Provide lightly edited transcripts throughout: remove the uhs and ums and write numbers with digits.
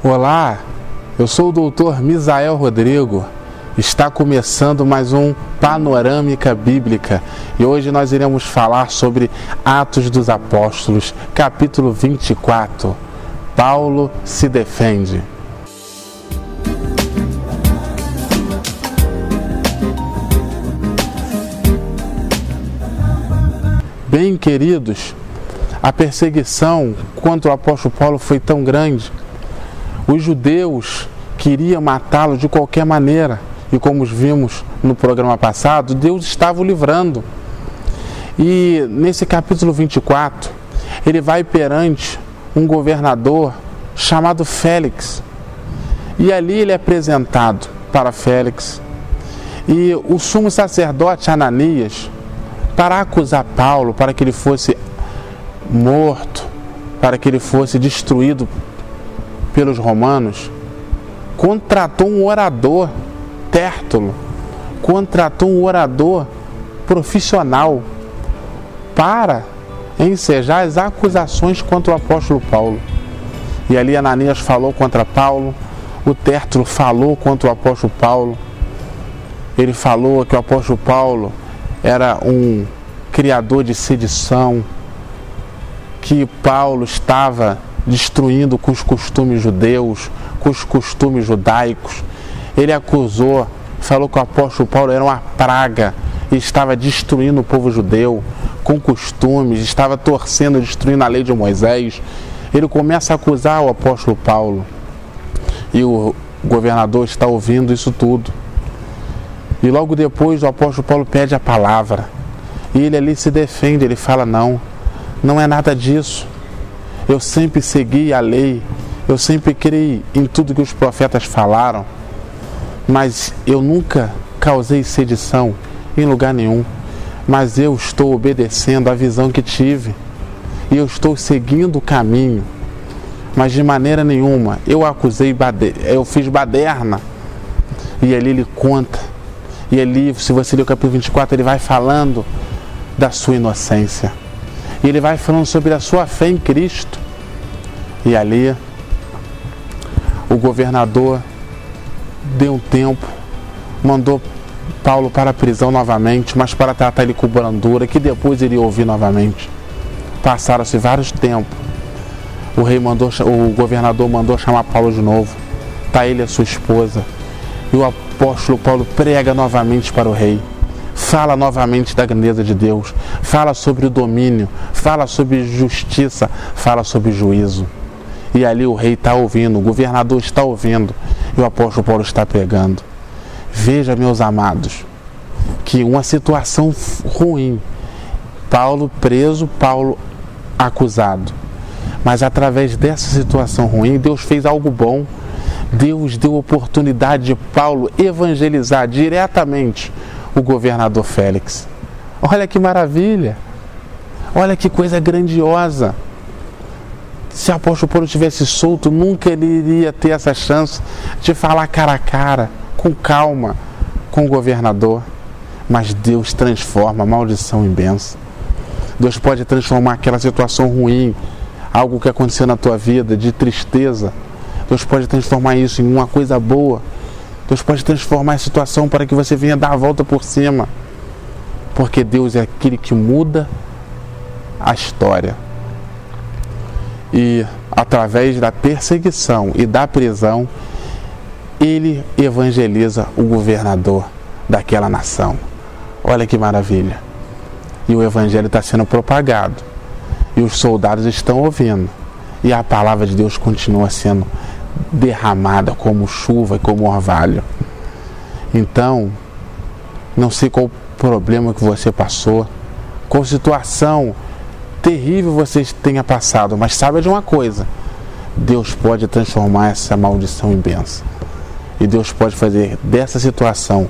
Olá, eu sou o Dr. Misael Rodrigo. Está começando mais um Panorâmica Bíblica e hoje nós iremos falar sobre Atos dos Apóstolos, capítulo 24. Paulo se defende. Bem, queridos, a perseguição contra o apóstolo Paulo foi tão grande. Os judeus queriam matá-lo de qualquer maneira. E como vimos no programa passado, Deus estava o livrando. E nesse capítulo 24, ele vai perante um governador chamado Félix. E ali ele é apresentado para Félix. E o sumo sacerdote Ananias, para acusar Paulo, para que ele fosse morto, para que ele fosse destruído pelos romanos, contratou um orador, Tértulo, contratou um orador profissional para ensejar as acusações contra o apóstolo Paulo. E ali Ananias falou contra Paulo, o Tértulo falou contra o apóstolo Paulo. Ele falou que o apóstolo Paulo era um criador de sedição, que Paulo estava destruindo com os costumes judeus, com os costumes judaicos. Ele acusou, falou que o apóstolo Paulo era uma praga e estava destruindo o povo judeu com costumes, estava torcendo, destruindo a lei de Moisés. Ele começa a acusar o apóstolo Paulo e o governador está ouvindo isso tudo. E logo depois o apóstolo Paulo pede a palavra e ele ali se defende, ele fala: não é nada disso. Eu sempre segui a lei, eu sempre criei em tudo que os profetas falaram, mas eu nunca causei sedição em lugar nenhum. Mas eu estou obedecendo a visão que tive e eu estou seguindo o caminho, mas de maneira nenhuma eu eu fiz baderna. E ali ele conta, e ali, se você ler o capítulo 24, ele vai falando da sua inocência. E ele vai falando sobre a sua fé em Cristo. E ali, o governador deu um tempo, mandou Paulo para a prisão novamente, mas para tratar ele com brandura, que depois iria ouvir novamente. Passaram-se vários tempos. O governador mandou chamar Paulo de novo. Está ele e a sua esposa. E o apóstolo Paulo prega novamente para o rei. Fala novamente da grandeza de Deus, fala sobre o domínio, fala sobre justiça, fala sobre juízo. E ali o rei está ouvindo, o governador está ouvindo, e o apóstolo Paulo está pregando. Veja, meus amados, que uma situação ruim, Paulo preso, Paulo acusado. Mas através dessa situação ruim, Deus fez algo bom. Deus deu oportunidade de Paulo evangelizar diretamente o governador Félix. Olha que maravilha! Olha que coisa grandiosa! Se o apóstolo Paulo tivesse solto, nunca ele iria ter essa chance de falar cara a cara, com calma, com o governador. Mas Deus transforma a maldição em bênção. Deus pode transformar aquela situação ruim, algo que aconteceu na tua vida, de tristeza. Deus pode transformar isso em uma coisa boa. Deus pode transformar a situação para que você venha dar a volta por cima. Porque Deus é aquele que muda a história. E através da perseguição e da prisão, ele evangeliza o governador daquela nação. Olha que maravilha. E o evangelho está sendo propagado. E os soldados estão ouvindo. E a palavra de Deus continua sendo derramada como chuva e como orvalho. Então, não sei qual problema que você passou, qual situação terrível você tenha passado, mas saiba de uma coisa: Deus pode transformar essa maldição em bênção. E Deus pode fazer dessa situação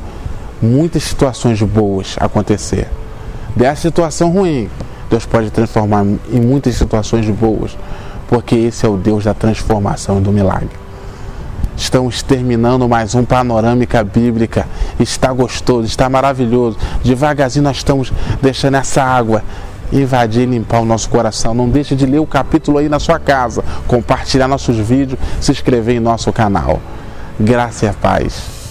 muitas situações boas acontecer. Dessa situação ruim, Deus pode transformar em muitas situações boas, porque esse é o Deus da transformação e do milagre. Estamos terminando mais um Panorâmica Bíblica. Está gostoso, está maravilhoso. Devagarzinho nós estamos deixando essa água invadir e limpar o nosso coração. Não deixe de ler o capítulo aí na sua casa, compartilhar nossos vídeos, se inscrever em nosso canal. Graça e a paz.